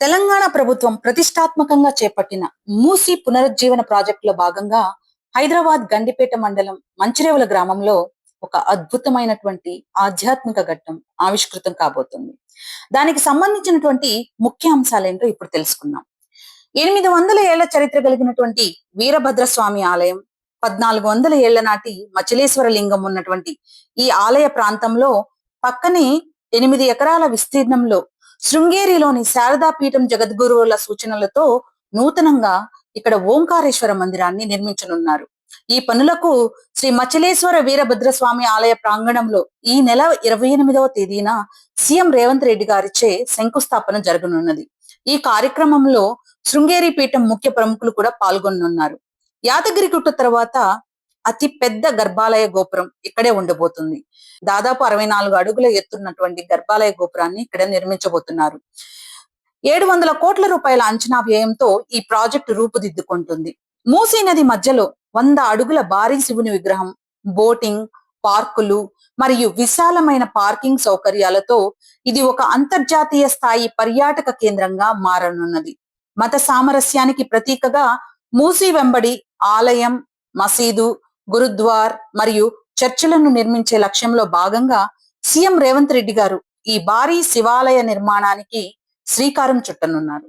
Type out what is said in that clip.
తెలంగాణ ప్రభుత్వం ప్రతిష్టాత్మకంగా చేపట్టిన మూసీ పునరుజ్జీవన ప్రాజెక్టులో భాగంగా హైదరాబాద్ గండిపేట మండలం మంచిరేవుల గ్రామంలో ఒక అద్భుతమైనటువంటి ఆధ్యాత్మిక ఘట్టం ఆవిష్కృతం కాబోతుంది. దానికి సంబంధించినటువంటి ముఖ్య అంశాలేంటో ఇప్పుడు తెలుసుకుందాం. 800 ఏళ్ల చరిత్ర కలిగినటువంటి వీరభద్రస్వామి ఆలయం, 1400 ఏళ్ల నాటి మచిలేశ్వర లింగం ఉన్నటువంటి ఈ ఆలయ ప్రాంతంలో పక్కనే 8 ఎకరాల విస్తీర్ణంలో శృంగేరిలోని శారదాపీఠం జగద్గురువుల సూచనలతో నూతనంగా ఇక్కడ ఓంకారేశ్వర మందిరాన్ని నిర్మించనున్నారు. ఈ పనులకు శ్రీ మచిలేశ్వర వీరభద్రస్వామి ఆలయ ప్రాంగణంలో ఈ నెల 28వ తేదీన సీఎం రేవంత్ రెడ్డి గారిచే శంకుస్థాపన జరగనున్నది. ఈ కార్యక్రమంలో శృంగేరి పీఠం ముఖ్య ప్రముఖులు కూడా పాల్గొనున్నారు. యాదగిరిగుట్ట తర్వాత అతి పెద్ద గర్భాలయ గోపురం ఇక్కడే ఉండబోతుంది. దాదాపు 64 అడుగుల ఎత్తున్నటువంటి గర్భాలయ గోపురాన్ని ఇక్కడ నిర్మించబోతున్నారు. 700 కోట్ల రూపాయల అంచనా వ్యయంతో ఈ ప్రాజెక్టు రూపుదిద్దుకుంటుంది. మూసీ నది మధ్యలో 100 అడుగుల భారీ శివుని విగ్రహం, బోటింగ్, పార్కులు మరియు విశాలమైన పార్కింగ్ సౌకర్యాలతో ఇది ఒక అంతర్జాతీయ స్థాయి పర్యాటక కేంద్రంగా మారనున్నది. మత సామరస్యానికి ప్రతీకగా మూసీ వెంబడి ఆలయం, మసీదు, గురుద్వార్ మరియు చర్చిలను నిర్మించే లక్ష్యంలో భాగంగా సీఎం రేవంత్ రెడ్డి గారు ఈ భారీ శివాలయ నిర్మాణానికి శ్రీకారం చుట్టనున్నారు.